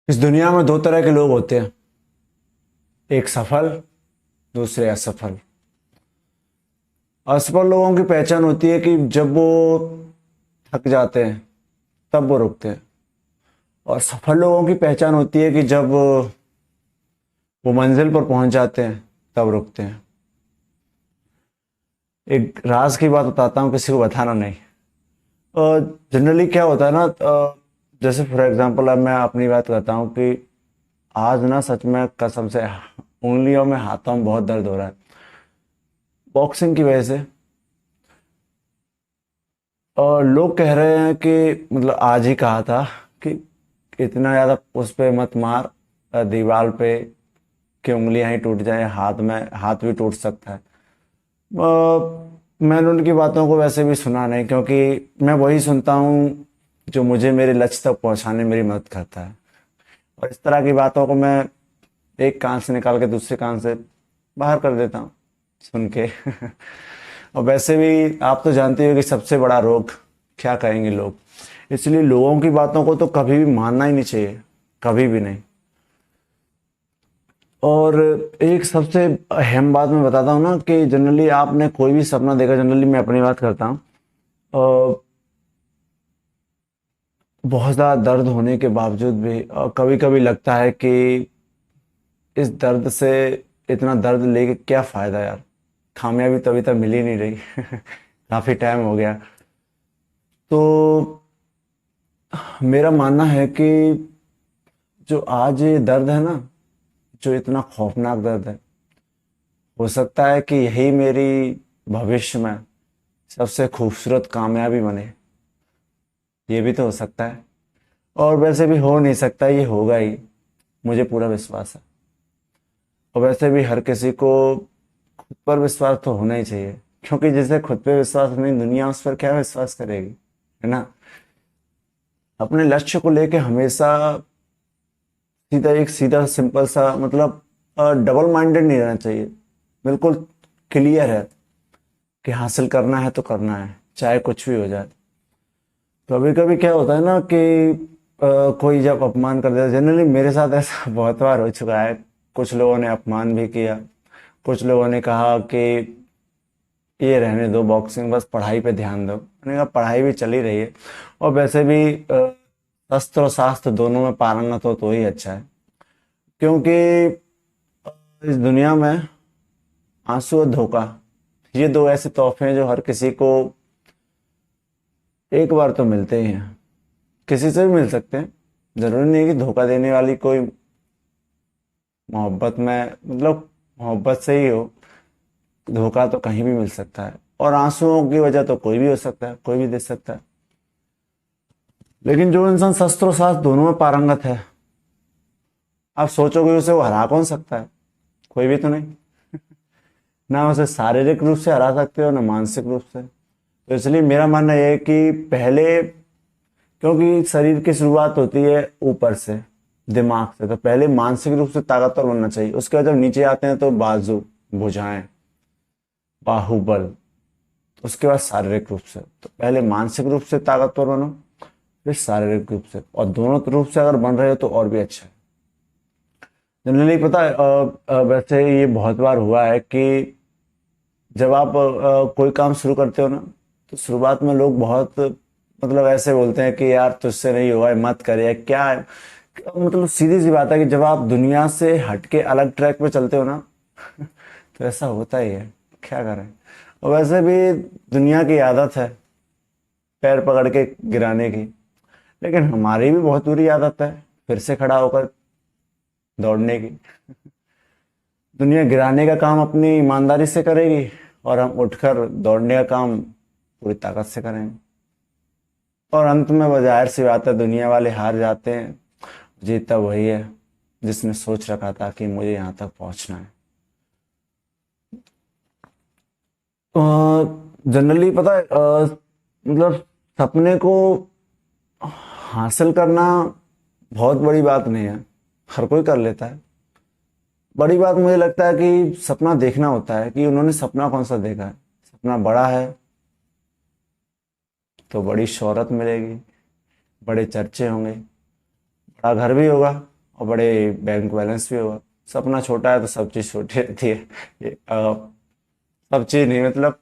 इस दुनिया में दो तरह के लोग होते हैं। एक सफल, दूसरे असफल। असफल लोगों की पहचान होती है कि जब वो थक जाते हैं तब वो रुकते हैं, और सफल लोगों की पहचान होती है कि जब वो मंजिल पर पहुंच जाते हैं तब रुकते हैं। एक राज की बात बताता हूँ, किसी को बताना नहीं। जनरली क्या होता है ना, जैसे फॉर एग्जांपल अब मैं अपनी बात करता हूँ कि आज ना सच में कसम से उंगलियों में हाथों में बहुत दर्द हो रहा है बॉक्सिंग की वजह से। और लोग कह रहे हैं कि मतलब आज ही कहा था कि इतना ज़्यादा उस पे मत मार दीवार पे कि उंगलियां ही टूट जाए, हाथ में हाथ भी टूट सकता है। मैंने उनकी बातों को वैसे भी सुना नहीं, क्योंकि मैं वही सुनता हूँ जो मुझे मेरे लक्ष्य तक पहुंचाने में मेरी मदद करता है। और इस तरह की बातों को मैं एक कान से निकाल के दूसरे कान से बाहर कर देता हूँ सुन के। और वैसे भी आप तो जानते हो कि सबसे बड़ा रोग क्या कहेंगे लोग, इसलिए लोगों की बातों को तो कभी भी मानना ही नहीं चाहिए, कभी भी नहीं। और एक सबसे अहम बात मैं बताता हूँ ना कि जनरली आपने कोई भी सपना देखा, जनरली मैं अपनी बात करता हूँ, बहुत ज़्यादा दर्द होने के बावजूद भी कभी कभी लगता है कि इस दर्द से, इतना दर्द लेके क्या फ़ायदा यार, कामयाबी तो अभी तक मिल ही नहीं रही। काफ़ी टाइम हो गया। तो मेरा मानना है कि जो आज ये दर्द है ना, जो इतना खौफनाक दर्द है, हो सकता है कि यही मेरी भविष्य में सबसे खूबसूरत कामयाबी बने। ये भी तो हो सकता है। और वैसे भी हो नहीं सकता, ये होगा ही, मुझे पूरा विश्वास है। और वैसे भी हर किसी को खुद पर विश्वास तो होना ही चाहिए, क्योंकि जिसे खुद पे विश्वास नहीं, दुनिया उस पर क्या विश्वास करेगी, है ना। अपने लक्ष्य को लेके हमेशा सीधा सिंपल सा मतलब डबल माइंडेड नहीं रहना चाहिए। बिल्कुल क्लियर है कि हासिल करना है तो करना है, चाहे कुछ भी हो जाए। कभी कभी क्या होता है ना कि कोई जब अपमान कर देता है, जनरली मेरे साथ ऐसा बहुत बार हो चुका है। कुछ लोगों ने अपमान भी किया, कुछ लोगों ने कहा कि ये रहने दो बॉक्सिंग, बस पढ़ाई पे ध्यान दो। मैंने कहा पढ़ाई भी चली रही है, और वैसे भी शस्त्र और शास्त्र दोनों में पारंगत हो तो ही अच्छा है। क्योंकि इस दुनिया में आंसू और धोखा, ये दो ऐसे तोहफे हैं जो हर किसी को एक बार तो मिलते ही हैं। किसी से भी मिल सकते हैं, जरूरी नहीं है कि धोखा देने वाली कोई मोहब्बत में, मतलब मोहब्बत से ही हो। धोखा तो कहीं भी मिल सकता है, और आंसुओं की वजह तो कोई भी हो सकता है, कोई भी दे सकता है। लेकिन जो इंसान शस्त्र और शास्त्र दोनों में पारंगत है, आप सोचोगे उसे वो हरा कौन सकता है? कोई भी तो नहीं। ना उसे शारीरिक रूप से हरा सकते हो, ना मानसिक रूप से। तो इसलिए मेरा मानना यह है कि पहले, क्योंकि शरीर की शुरुआत होती है ऊपर से, दिमाग से, तो पहले मानसिक रूप से ताकतवर बनना चाहिए। उसके बाद जब नीचे आते हैं तो बाजू, भुजाएं, बाहुबल, उसके बाद शारीरिक रूप से। तो पहले मानसिक रूप से ताकतवर बनो, फिर शारीरिक रूप से, और दोनों रूप से अगर बन रहे हो तो और भी अच्छा है। जनरली पता है, वैसे ये बहुत बार हुआ है कि जब आप कोई काम शुरू करते हो ना, तो शुरुआत में लोग बहुत मतलब ऐसे बोलते हैं कि यार तुझसे नहीं होगा, मत कर, या क्या है। मतलब सीधी सी बात है कि जब आप दुनिया से हटके अलग ट्रैक पे चलते हो ना, तो ऐसा होता ही है, क्या करें। और वैसे भी दुनिया की आदत है पैर पकड़ के गिराने की, लेकिन हमारी भी बहुत बुरी आदत है फिर से खड़ा होकर दौड़ने की। दुनिया गिराने का काम अपनी ईमानदारी से करेगी, और हम उठकर दौड़ने का काम पूरी ताकत से करेंगे। और अंत में वो जाहिर सी बात है, दुनिया वाले हार जाते हैं। जीतता वही है जिसने सोच रखा था कि मुझे यहाँ तक पहुँचना है। जनरली पता है, मतलब सपने को हासिल करना बहुत बड़ी बात नहीं है, हर कोई कर लेता है। बड़ी बात मुझे लगता है कि सपना देखना होता है, कि उन्होंने सपना कौन सा देखा है। सपना बड़ा है तो बड़ी शोहरत मिलेगी, बड़े चर्चे होंगे, बड़ा घर भी होगा, और बड़े बैंक बैलेंस भी होगा। सपना छोटा है तो सब चीज़ छोटी रहती है। सब चीज़ नहीं मतलब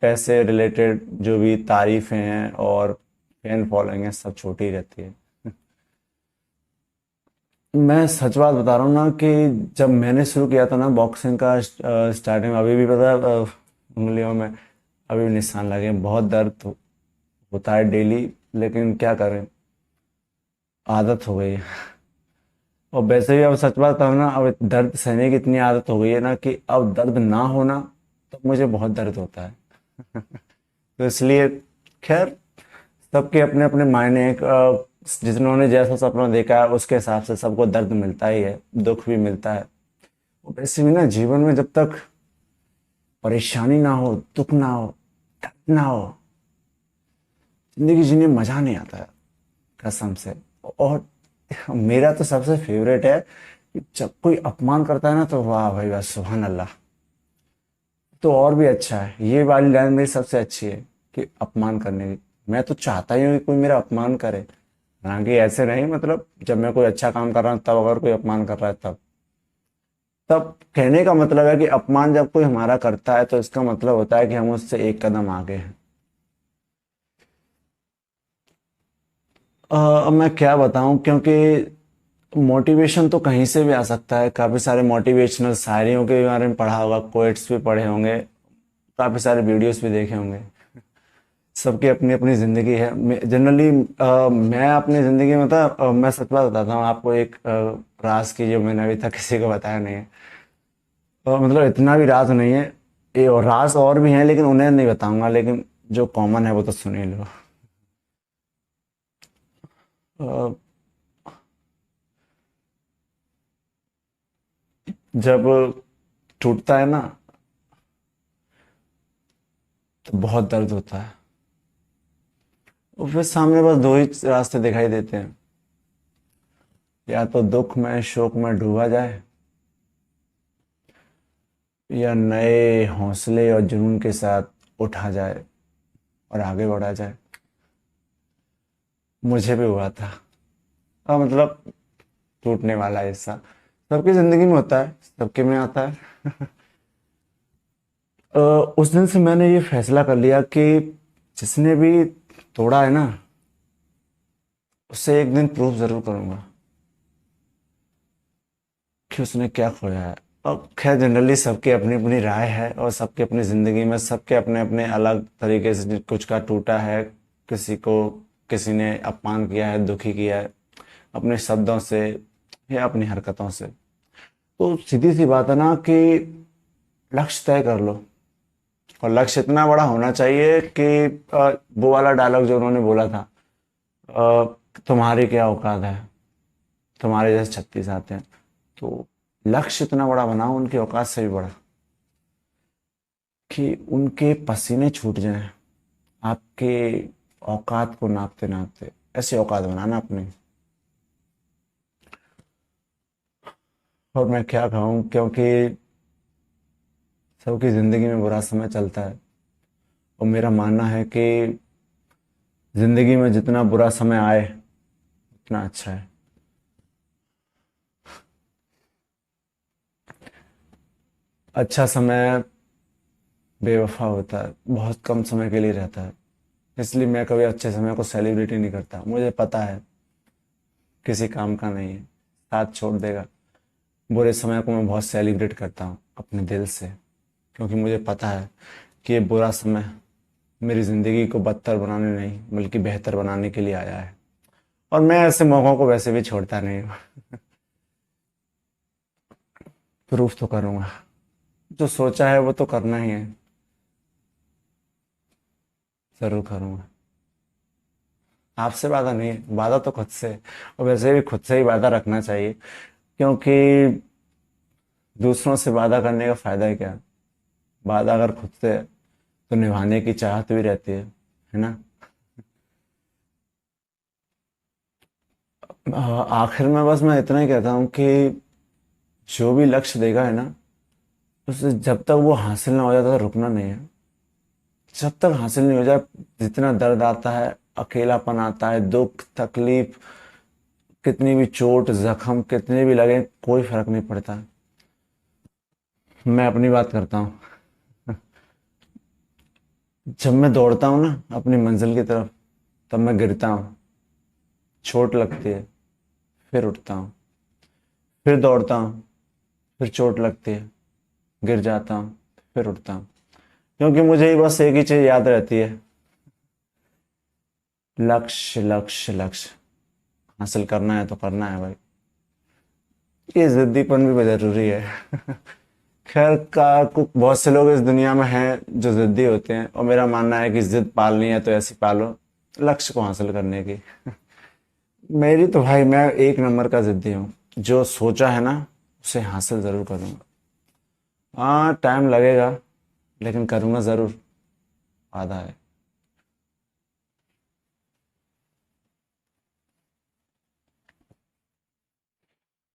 पैसे रिलेटेड जो भी तारीफें हैं और फैन फॉलोइंग है सब छोटी ही रहती है। मैं सच बात बता रहा हूँ ना कि जब मैंने शुरू किया था ना बॉक्सिंग का स्टार्टिंग में, अभी भी पता है, उंगलियों में अभी भी निशान लगे हैं, बहुत दर्द होता है डेली। लेकिन क्या करें, आदत हो गई है। और वैसे भी अब सच बात है ना, अब दर्द सहने की इतनी आदत हो गई है ना कि अब दर्द ना होना तो मुझे बहुत दर्द होता है। तो इसलिए खैर, सबके अपने अपने मायने हैं। जिन्होंने जैसा सपना देखा है उसके हिसाब से सबको दर्द मिलता ही है, दुख भी मिलता है। वैसे भी ना जीवन में जब तक परेशानी ना हो, दुख ना हो, दर्द ना हो, जिंदगी जीने में मजा नहीं आता है, कसम से। और मेरा तो सबसे फेवरेट है कि जब कोई अपमान करता है ना तो वाह भाई वाह, सुभान अल्लाह। तो और भी अच्छा है, ये वाली लाइन मेरी सबसे अच्छी है कि अपमान करने की। मैं तो चाहता ही हूँ कि कोई मेरा अपमान करे, हालांकि ऐसे नहीं, मतलब जब मैं कोई अच्छा काम कर रहा हूँ तब अगर कोई अपमान कर रहा है तब तब कहने का मतलब है कि अपमान जब कोई हमारा करता है तो इसका मतलब होता है कि हम उससे एक कदम आगे हैं। अब मैं क्या बताऊं, क्योंकि मोटिवेशन तो कहीं से भी आ सकता है। काफ़ी सारे मोटिवेशनल शायरियों के बारे में पढ़ा होगा, कोट्स भी पढ़े होंगे, काफ़ी सारे वीडियोस भी देखे होंगे। सबकी अपनी अपनी ज़िंदगी है। जनरली मैं अपनी ज़िंदगी में था, मैं सच बात बताता हूँ आपको एक राज की, जो मैंने अभी तक किसी को बताया नहीं है। मतलब इतना भी राज नहीं है, ये और राज और भी हैं लेकिन उन्हें नहीं बताऊंगा, लेकिन जो कॉमन है वो तो सुन ही लो। अ, जब टूटता है ना तो बहुत दर्द होता है, और फिर सामने बस दो ही रास्ते दिखाई देते हैं, या तो दुख में शोक में डूबा जाए, या नए हौसले और जुनून के साथ उठा जाए और आगे बढ़ा जाए। मुझे भी हुआ था। मतलब टूटने वाला हिस्सा सबकी जिंदगी में होता है, सबके में आता है। अ, उस दिन से मैंने ये फैसला कर लिया कि जिसने भी तोड़ा है ना उससे एक दिन प्रूव जरूर करूंगा कि उसने क्या खोया है। अब खैर जनरली सबकी अपनी अपनी राय है, और सबकी अपनी ज़िंदगी में सबके अपने अपने अलग तरीके से कुछ का टूटा है। किसी को किसी ने अपमान किया है, दुखी किया है अपने शब्दों से या अपनी हरकतों से। तो सीधी सी बात है ना कि लक्ष्य तय कर लो, और लक्ष्य इतना बड़ा होना चाहिए कि वो वाला डायलॉग जो उन्होंने बोला था, तुम्हारी क्या औकात है, तुम्हारे जैसे 36 आते हैं। तो लक्ष्य इतना बड़ा बनाओ, उनकी औकात से भी बड़ा, कि उनके पसीने छूट जाएं आपके औकात को नापते नापते। ऐसी औकात बनाना अपनी। और मैं क्या कहूँ, क्योंकि सबकी ज़िंदगी में बुरा समय चलता है, और मेरा मानना है कि ज़िंदगी में जितना बुरा समय आए उतना अच्छा है। अच्छा समय बेवफा होता है, बहुत कम समय के लिए रहता है। इसलिए मैं कभी अच्छे समय को सेलिब्रेट ही नहीं करता, मुझे पता है किसी काम का नहीं है, साथ छोड़ देगा। बुरे समय को मैं बहुत सेलिब्रेट करता हूँ अपने दिल से, क्योंकि मुझे पता है कि ये बुरा समय मेरी ज़िंदगी को बदतर बनाने नहीं बल्कि बेहतर बनाने के लिए आया है। और मैं ऐसे मौक़ों को वैसे भी छोड़ता नहीं हूँ। प्रूफ तो करूँगा, जो सोचा है वो तो करना ही है, ज़रूर करूँगा। आपसे वादा नहीं है, वादा तो खुद से है। और वैसे भी खुद से ही वादा रखना चाहिए, क्योंकि दूसरों से वादा करने का फ़ायदा है क्या। वादा अगर खुद से है तो निभाने की चाहत भी रहती है ना। आखिर में बस मैं इतना ही कहता हूँ कि जो भी लक्ष्य देगा है ना, उसे जब तक वो हासिल ना हो जाता तो रुकना नहीं है। जब तक हासिल नहीं हो जाए, जितना दर्द आता है, अकेलापन आता है, दुख तकलीफ, कितनी भी चोट जख्म कितने भी लगे कोई फर्क नहीं पड़ता। मैं अपनी बात करता हूँ। जब मैं दौड़ता हूँ ना अपनी मंजिल की तरफ, तब मैं गिरता हूँ, चोट लगती है, फिर उठता हूँ, फिर दौड़ता हूँ, फिर चोट लगती है, गिर जाता हूँ, फिर उठता हूँ। क्योंकि मुझे ही बस एक ही चीज याद रहती है, लक्ष्य लक्ष्य लक्ष्य हासिल करना है तो करना है भाई। ये जिद्दीपन भी जरूरी है। खैर बहुत से लोग इस दुनिया में हैं जो जिद्दी होते हैं, और मेरा मानना है कि जिद पालनी है तो ऐसी पालो लक्ष्य को हासिल करने की। मेरी तो भाई मैं एक नंबर का जिद्दी हूँ, जो सोचा है ना उसे हासिल जरूर करूंगा। हाँ टाइम लगेगा, लेकिन करूंगा जरूर, वादा है।